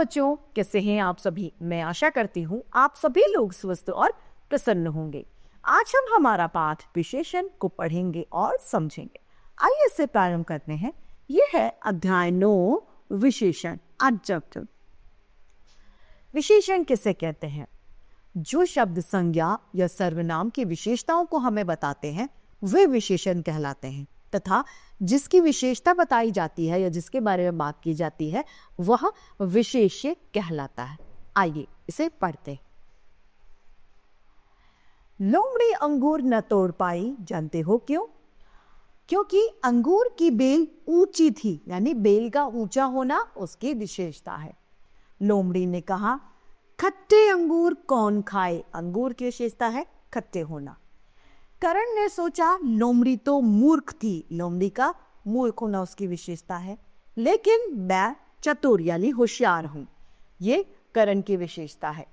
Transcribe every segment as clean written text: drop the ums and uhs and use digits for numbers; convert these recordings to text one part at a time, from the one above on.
बच्चों, कैसे हैं आप सभी? मैं आशा करती हूँ आप सभी लोग स्वस्थ और प्रसन्न होंगे। आज हम हमारा पाठ विशेषण को पढ़ेंगे और समझेंगे। आइए इससे प्रारंभ करते हैं। यह है अध्याय 9 विशेषण एडजेक्टिव। विशेषण किसे कहते हैं? जो शब्द संज्ञा या सर्वनाम की विशेषताओं को हमें बताते हैं वे विशेषण कहलाते हैं, तथा जिसकी विशेषता बताई जाती है या जिसके बारे में बात की जाती है वह विशेष्य कहलाता है। आइए इसे पढ़ते हैं। लोमड़ी अंगूर न तोड़ पाई, जानते हो क्यों? क्योंकि अंगूर की बेल ऊंची थी, यानी बेल का ऊंचा होना उसकी विशेषता है। लोमड़ी ने कहा, खट्टे अंगूर कौन खाए? अंगूर की विशेषता है खट्टे होना। करण ने सोचा, लोमड़ी तो मूर्ख थी, लोमड़ी का मूर्ख होना उसकी विशेषता है, लेकिन मैं चतुर यानी होशियार हूं, ये करण की विशेषता है।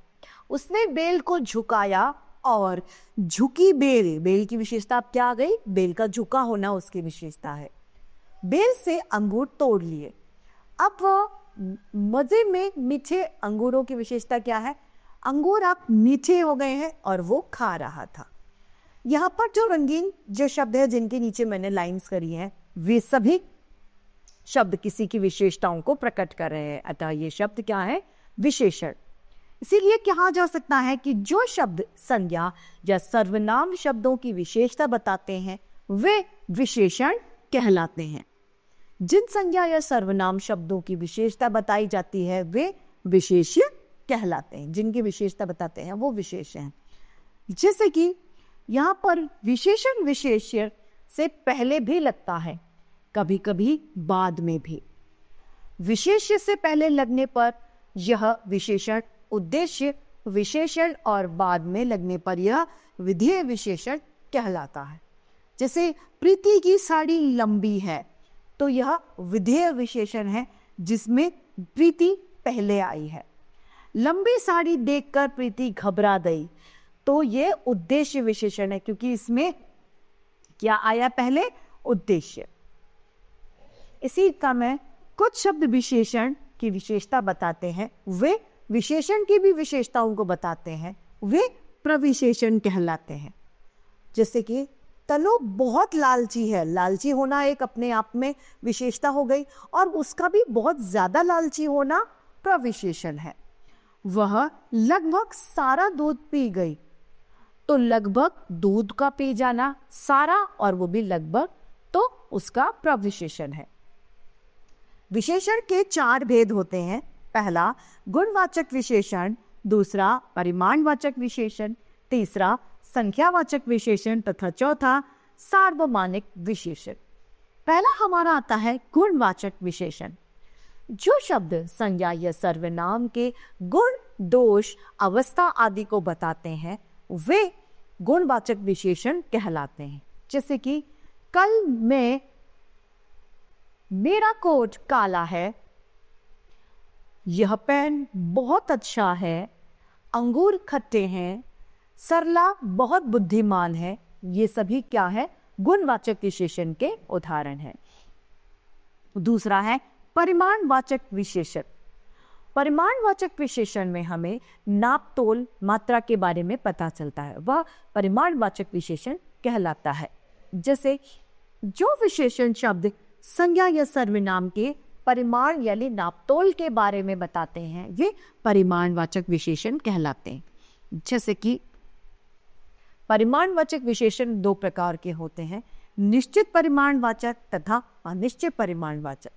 उसने बेल को झुकाया और झुकी बेल, बेल की विशेषता अब क्या आ गई? बेल का झुका होना उसकी विशेषता है। बेल से अंगूर तोड़ लिए। अब वह मजे में मीठे अंगूरों की विशेषता क्या है? अंगूर अब मीठे हो गए हैं और वो खा रहा था। यहाँ पर जो रंगीन जो शब्द है जिनके नीचे मैंने लाइंस करी हैं, वे सभी शब्द किसी की विशेषताओं को प्रकट कर रहे हैं, अतः ये शब्द क्या है? विशेषण। इसीलिए कहा जा सकता है कि जो शब्द संज्ञा या सर्वनाम शब्दों की विशेषता बताते हैं वे विशेषण कहलाते हैं। जिन संज्ञा या सर्वनाम शब्दों की विशेषता बताई जाती है वे विशेष्य कहलाते हैं। जिनकी विशेषता बताते हैं वो विशेष्य हैं। जैसे कि यहाँ पर विशेषण विशेष्य से पहले भी लगता है, कभी कभी बाद में भी। विशेष्य से पहले लगने पर यह विशेषण उद्देश्य विशेषण और बाद में लगने पर यह विधेय विशेषण कहलाता है। जैसे प्रीति की साड़ी लंबी है, तो यह विधेय विशेषण है जिसमें प्रीति पहले आई है। लंबी साड़ी देखकर प्रीति घबरा गई, तो ये उद्देश्य विशेषण है क्योंकि इसमें क्या आया पहले? उद्देश्य। इसी तरह कुछ शब्द विशेषण की विशेषता बताते हैं, वे विशेषण की भी विशेषताओं को बताते हैं, वे प्रविशेषण कहलाते हैं। जैसे कि तनु बहुत लालची है, लालची होना एक अपने आप में विशेषता हो गई, और उसका भी बहुत ज्यादा लालची होना प्रविशेषण है। वह लगभग सारा दूध पी गई, तो लगभग दूध का पी जाना, सारा और वो भी लगभग, तो उसका प्रविशेषण है। विशेषण के 4 भेद होते हैं। पहला गुणवाचक विशेषण, दूसरा परिमाणवाचक विशेषण, तीसरा संख्यावाचक विशेषण तथा चौथा सार्वमानिक विशेषण। पहला हमारा आता है गुणवाचक विशेषण। जो शब्द संज्ञा या सर्वनाम के गुण, दोष, अवस्था आदि को बताते हैं वे गुणवाचक विशेषण कहलाते हैं। जैसे कि कल में मेरा कोट काला है, यह पेन बहुत अच्छा है, अंगूर खट्टे हैं, सरला बहुत बुद्धिमान है। ये सभी क्या है? गुणवाचक विशेषण के उदाहरण हैं। दूसरा है परिमाणवाचक विशेषण। परिमाणवाचक विशेषण में हमें नाप तोल मात्रा के बारे में पता चलता है, वह परिमाणवाचक विशेषण कहलाता है। जैसे जो विशेषण शब्द संज्ञा या सर्वनाम के परिमाण यानी नापतोल के बारे में बताते हैं ये परिमाणवाचक विशेषण कहलाते हैं। जैसे कि परिमाणवाचक विशेषण 2 प्रकार के होते हैं, निश्चित परिमाणवाचक तथा अनिश्चित परिमाणवाचक।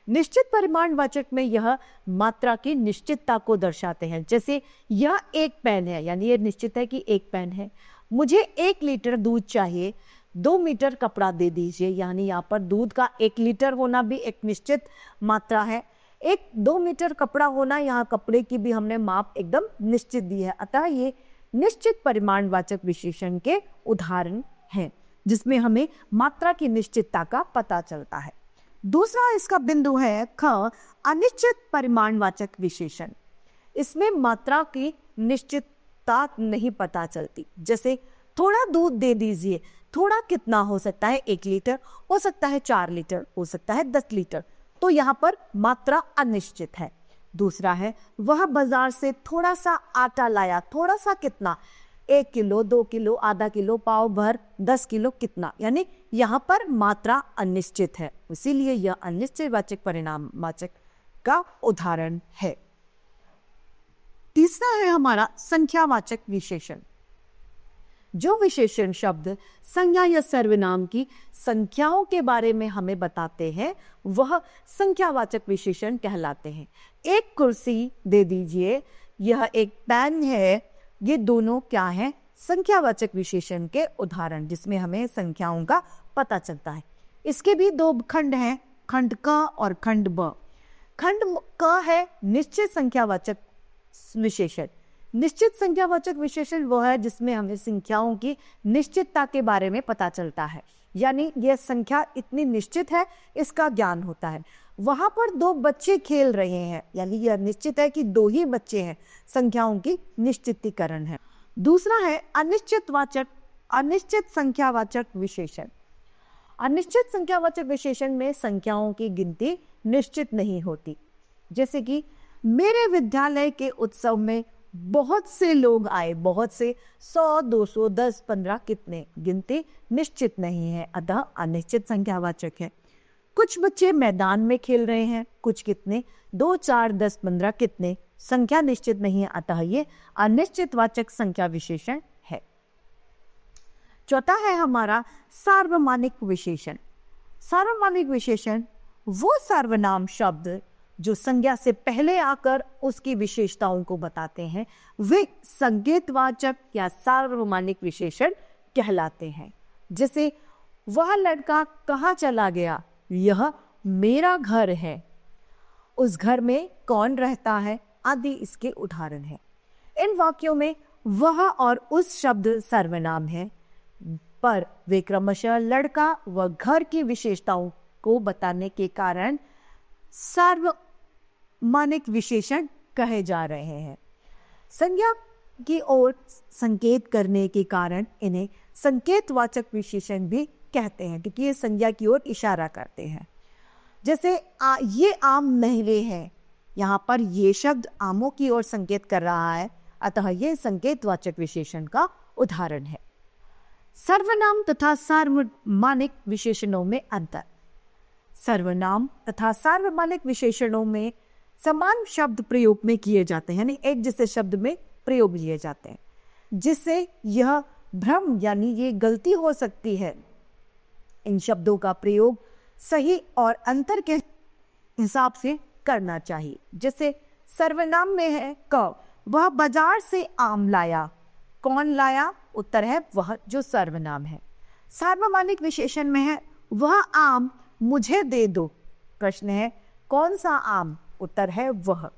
निश्चित परिमाणवाचक में यह मात्रा की निश्चितता को दर्शाते हैं। जैसे यह एक पेन है, यानी यह निश्चित है कि एक पेन है। मुझे 1 लीटर दूध चाहिए, 2 मीटर कपड़ा दे दीजिए, यानी यहाँ पर दूध का 1 लीटर होना भी एक निश्चित मात्रा है। 2 मीटर कपड़ा होना, यहाँ कपड़े की भी हमने माप एकदम निश्चित दी है। अतः ये निश्चित परिमाणवाचक विशेषण के उदाहरण हैं जिसमें हमें मात्रा की निश्चितता का पता चलता है। दूसरा इसका बिंदु है ख, अनिश्चित परिमाणवाचक विशेषण। इसमें मात्रा की निश्चितता नहीं पता चलती। जैसे थोड़ा दूध दे दीजिए, थोड़ा कितना हो सकता है? 1 लीटर, हो सकता है 4 लीटर, हो सकता है 10 लीटर। तो यहाँ पर मात्रा अनिश्चित है। दूसरा है वह बाजार से थोड़ा सा आटा लाया। थोड़ा सा कितना? 1 किलो, 2 किलो, आधा किलो, पाव भर, 10 किलो, कितना? यानी यहाँ पर मात्रा अनिश्चित है, इसीलिए यह अनिश्चयवाचक परिणामवाचक का उदाहरण है। तीसरा है हमारा संख्यावाचक विशेषण। जो विशेषण शब्द संज्ञा या सर्वनाम की संख्याओं के बारे में हमें बताते हैं वह संख्यावाचक विशेषण कहलाते हैं। एक कुर्सी दे दीजिए, यह एक पेन है, ये दोनों क्या है? संख्यावाचक विशेषण के उदाहरण, जिसमें हमें संख्याओं का पता चलता है। इसके भी 2 खंड हैं, खंड क और खंड ब। खंड क है निश्चित संख्यावाचक विशेषण। निश्चित संख्यावाचक विशेषण वो है जिसमें हमें संख्याओं की निश्चितता के बारे में पता चलता है, यानी यह संख्या इतनी निश्चित है, इसका ज्ञान होता है। वहां पर 2 बच्चे खेल रहे हैं, यानी यह निश्चित है कि 2 ही बच्चे हैं, संख्याओं की निश्चितीकरण है। दूसरा है अनिश्चित संख्यावाचक विशेषण। अनिश्चित संख्यावाचक विशेषण में संख्याओं की गिनती निश्चित नहीं होती। जैसे कि मेरे विद्यालय के उत्सव में बहुत से लोग आए, बहुत से 100, 200, 10, 15, कितने? गिनती निश्चित नहीं है, अतः अनिश्चित संख्यावाचक है। कुछ बच्चे मैदान में खेल रहे हैं, कुछ कितने? 2, 4, 10, 15, कितने? संख्या निश्चित नहीं है, अतः ये अनिश्चितवाचक संख्या विशेषण है। चौथा है हमारा सार्वमानिक विशेषण। सार्वमानिक विशेषण वो सर्वनाम शब्द जो संज्ञा से पहले आकर उसकी विशेषताओं को बताते हैं, वे संकेतवाचक या सार्वमानिक विशेषण कहलाते हैं। जैसे वह लड़का कहाँ चला गया? यह मेरा घर है। उस घर में कौन रहता है? आदि इसके उदाहरण है। इन वाक्यों में वह और उस शब्द सर्वनाम है, पर वे क्रमशः लड़का व घर की विशेषताओं को बताने के कारण सार्वमानिक विशेषण कहे जा रहे हैं। संज्ञा की ओर संकेत करने के कारण इन्हें संकेतवाचक विशेषण भी कहते हैं, क्योंकि ये संज्ञा की ओर इशारा करते हैं। जैसे ये आम मेवे है, यहाँ पर ये शब्द आमों की ओर संकेत कर रहा है, अतः ये संकेतवाचक विशेषण का उदाहरण है। सर्वनाम तथा सार्वमानिक विशेषणों में अंतर। सर्वनाम तथा सार्वमानिक विशेषणों में समान शब्द प्रयोग में किए जाते हैं, यानी एक जैसे शब्द में प्रयोग लिए जाते हैं, जिससे यह भ्रम यानी ये गलती हो सकती है। इन शब्दों का प्रयोग सही और अंतर के हिसाब से करना चाहिए। जैसे सर्वनाम में है क, वह बाजार से आम लाया। कौन लाया? उत्तर है वह जो सर्वनाम है। सार्वमानिक विशेषण में है वह आम मुझे दे दो। प्रश्न है कौन सा आम? उत्तर है वह।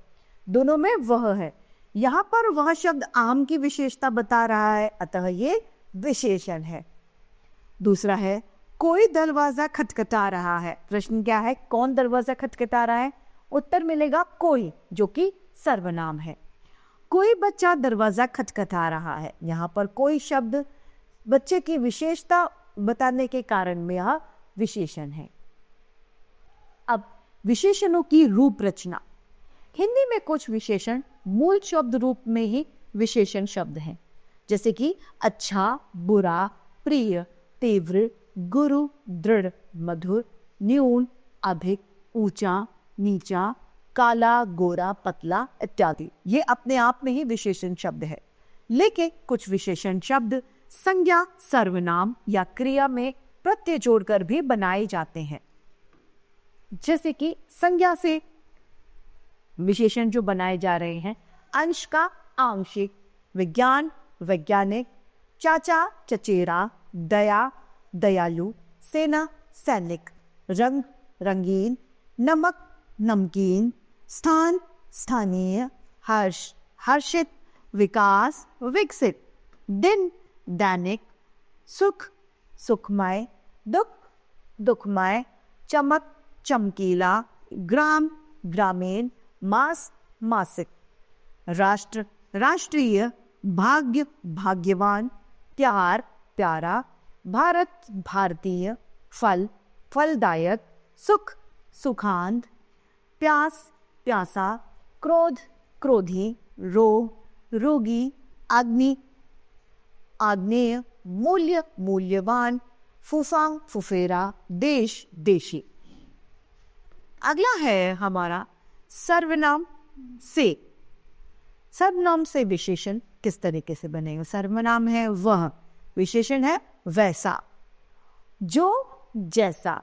दोनों में वह है। यहाँ पर वह शब्द आम की विशेषता बता रहा है, अतः ये विशेषण है। दूसरा है कोई दरवाजा खटखटा रहा है। प्रश्न क्या है? कौन दरवाजा खटखटा रहा है? उत्तर मिलेगा कोई, जो कि सर्वनाम है। कोई बच्चा दरवाजा खटखटा रहा है। यहाँ पर कोई शब्द बच्चे की विशेषता बताने के कारण में यह विशेषण है। अब विशेषणों की रूप रचना। हिंदी में कुछ विशेषण मूल शब्द रूप में ही विशेषण शब्द हैं, जैसे कि अच्छा, बुरा, प्रिय, तीव्र, गुरु, दृढ़, मधुर, न्यून, अधिक, ऊंचा, नीचा, काला, गोरा, पतला इत्यादि। ये अपने आप में ही विशेषण शब्द है। लेकिन कुछ विशेषण शब्द संज्ञा, सर्वनाम या क्रिया में प्रत्यय जोड़कर भी बनाए जाते हैं। जैसे कि संज्ञा से विशेषण जो बनाए जा रहे हैं, अंश का आंशिक, विज्ञान, वैज्ञानिक, चाचा, चचेरा, दया, दयालु, सेना, सैनिक, रंग, रंगीन, नमक, नमकीन, स्थान, स्थानीय, हर्ष, हर्षित, विकास, विकसित, दिन, दैनिक, सुख, सुखमय, दुख, दुखमय, चमक, चमकीला, ग्राम, ग्रामीण, मास, मासिक, राष्ट्र, राष्ट्रीय, भाग्य, भाग्यवान, प्यार, प्यारा, भारत, भारतीय, फल, फलदायक, सुख, सुखांत, प्यास, प्यासा, क्रोध, क्रोधी, रोग, रोगी, अग्नि, आग्नेय, मूल्य, मूल्यवान, फूफांग, फुफेरा, देश, देशी। अगला है हमारा सर्वनाम से। सर्वनाम से विशेषण किस तरीके से बनेगा? सर्वनाम है वह, विशेषण है वैसा, जो, जैसा,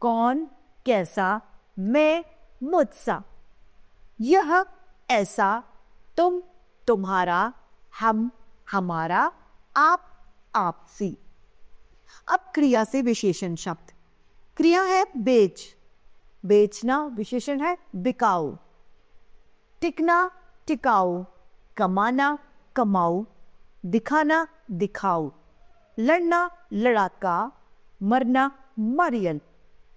कौन, कैसा, मैं, मुझसा, यह, ऐसा, तुम, तुम्हारा, हम, हमारा, आप, आपसी। अब क्रिया से विशेषण शब्द। क्रिया है बेच, बेचना, विशेषण है बिकाऊ। टिकना, टिकाऊ। कमाना, कमाऊ। दिखाना, दिखाऊ। लड़ना, लड़ाका। मरना, मरियल।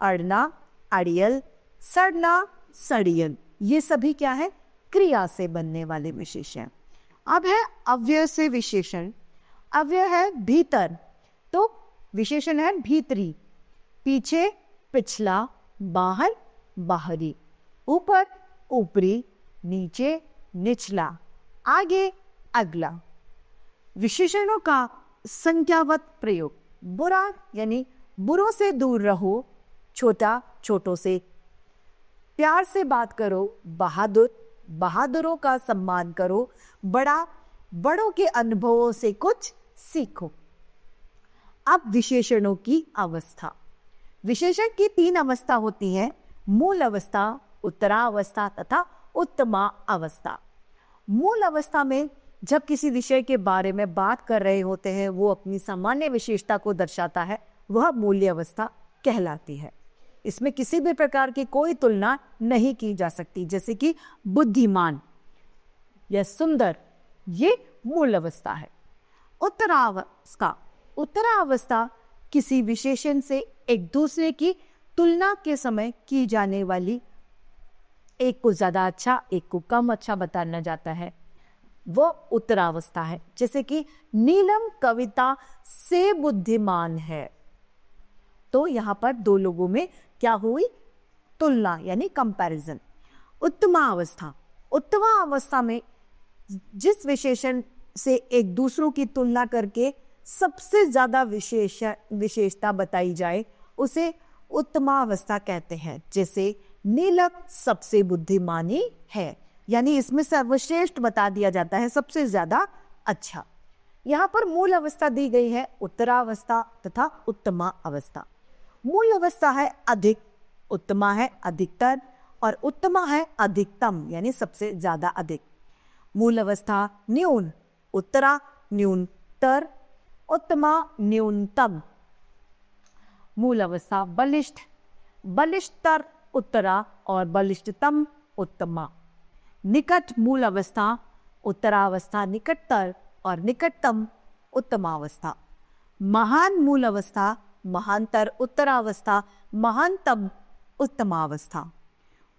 अड़ना, अड़ियल। सड़ना, सड़ियल। ये सभी क्या है? क्रिया से बनने वाले विशेषण। अब है अव्यय से विशेषण। अव्यय है भीतर, तो विशेषण है भीतरी। पीछे, पिछला। बाहर, बाहरी। ऊपर, ऊपरी। नीचे, निचला। आगे, अगला। विशेषणों का संख्यावत प्रयोग। बुरा यानी बुरों से दूर रहो, छोटा छोटों से। प्यार से बात करो, बहादुर, बहादुरों का सम्मान करो। बड़ा, बड़ों के अनुभवों से कुछ सीखो। अब विशेषणों की अवस्था। विशेषण की 3 अवस्था होती है, मूल अवस्था, उत्तरावस्था तथा उत्तमा अवस्था। मूल अवस्था में जब किसी विषय के बारे में बात कर रहे होते हैं, वो अपनी सामान्य विशेषता को दर्शाता है, वह मूल्य अवस्था कहलाती है। इसमें किसी भी प्रकार की कोई तुलना नहीं की जा सकती, जैसे कि बुद्धिमान या सुंदर, ये मूल अवस्था है। उत्तरावस्था। उत्तरावस्था किसी विशेषण से एक दूसरे की तुलना के समय की जाने वाली, एक को ज्यादा अच्छा, एक को कम अच्छा बताना जाता है, वो उत्तरावस्था है। जैसे कि नीलम कविता से बुद्धिमान है, तो यहां पर 2 लोगों में क्या हुई? तुलना यानी कंपैरिजन। उत्तमा अवस्था। उत्तमा अवस्था में जिस विशेषण से एक दूसरों की तुलना करके सबसे ज्यादा विशेषता बताई जाए, उसे उत्तमा अवस्था कहते हैं। जैसे नीलक सबसे बुद्धिमानी है, यानी इसमें सर्वश्रेष्ठ बता दिया जाता है, सबसे ज्यादा अच्छा। यहाँ पर मूल अवस्था दी गई है, उत्तरावस्था तथा उत्तमा अवस्था। मूल अवस्था है अधिक, उत्तमा है अधिकतर, और उत्तमा है अधिकतम यानी सबसे ज्यादा अधिक। मूल अवस्था न्यून, उत्तरा न्यूनतर, उत्तमा न्यूनतम। मूल अवस्था बलिष्ठ, बलिष्ठतर उत्तरा और बलिष्ठतम उत्तमा। निकट मूल अवस्था, उत्तरावस्था निकटतर और निकटतम उत्तमावस्था। महान मूल अवस्था, महानतर उत्तरावस्था, महानतम उत्तमावस्था।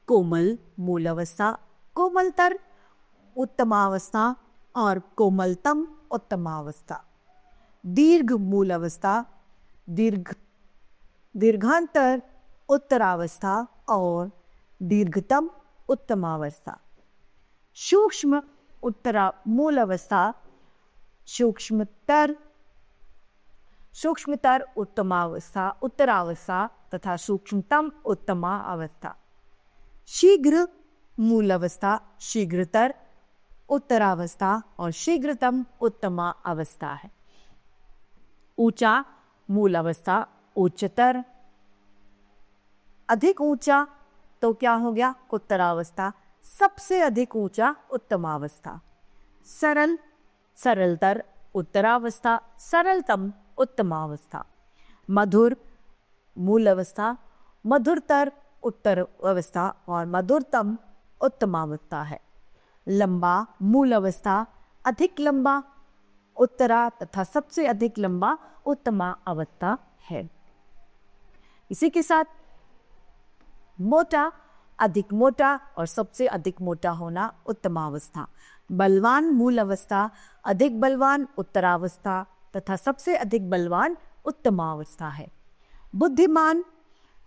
कोमल मूल अवस्था, कोमलतर उत्तमावस्था और कोमलतम उत्तमावस्था। दीर्घ मूल अवस्था, दीर्घांतर उत्तरावस्था और दीर्घतम उत्तमावस्था। सूक्ष्म उत्तरा मूल अवस्था, सूक्ष्मतर उत्तमावस्था, उत्तरावस्था तथा सूक्ष्मतम उत्तमा अवस्था। शीघ्र मूल अवस्था, शीघ्रतर उत्तरावस्था और शीघ्रतम उत्तमा अवस्था है। ऊंचा मूल अवस्था, उच्चतर। अधिक ऊंचा तो क्या हो गया? उत्तरावस्था। सबसे अधिक ऊंचा उत्तमावस्था। सरल, सरलतर उत्तरावस्था, सरलतम उत्तमावस्था। मधुर मूल अवस्था, मधुरतर उत्तर अवस्था और मधुरतम उत्तमावस्था है। लंबा मूल अवस्था, अधिक लंबा उत्तरा तथा सबसे अधिक लंबा उत्तमा अवस्था है। इसी के साथ मोटा, अधिक मोटा और सबसे अधिक मोटा होना उत्तमावस्था। बलवान मूल अवस्था, अधिक बलवान उत्तरावस्था तथा सबसे अधिक बलवान उत्तमावस्था है। बुद्धिमान,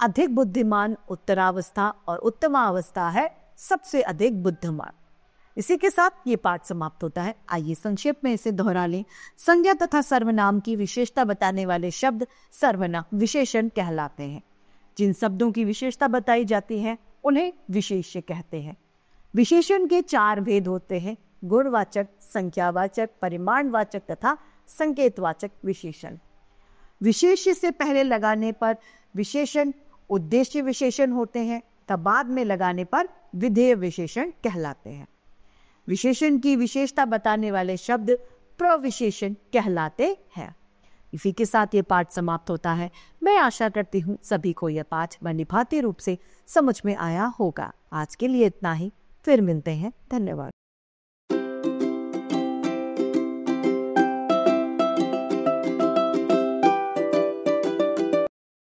अधिक बुद्धिमान उत्तरावस्था और उत्तमावस्था है सबसे अधिक बुद्धिमान। इसी के साथ ये पाठ समाप्त होता है। आइए संक्षेप में इसे दोहरा लें। संज्ञा तथा सर्वनाम की विशेषता बताने वाले शब्द सर्वनाम विशेषण कहलाते हैं। जिन शब्दों की विशेषता बताई जाती है उन्हें विशेष्य कहते हैं। विशेषण के 4 भेद होते हैं: गुणवाचक, संख्यावाचक, परिमाणवाचक तथा संकेतवाचक विशेषण। विशेष्य से पहले लगाने पर विशेषण उद्देश्य विशेषण होते हैं, तब बाद में लगाने पर विधेय विशेषण कहलाते हैं। विशेषण की विशेषता बताने वाले शब्द प्रविशेषण कहलाते हैं। इसी के साथ ये पाठ समाप्त होता है। मैं आशा करती हूँ सभी को यह पाठ बनिभाती रूप से समझ में आया होगा। आज के लिए इतना ही, फिर मिलते हैं। धन्यवाद।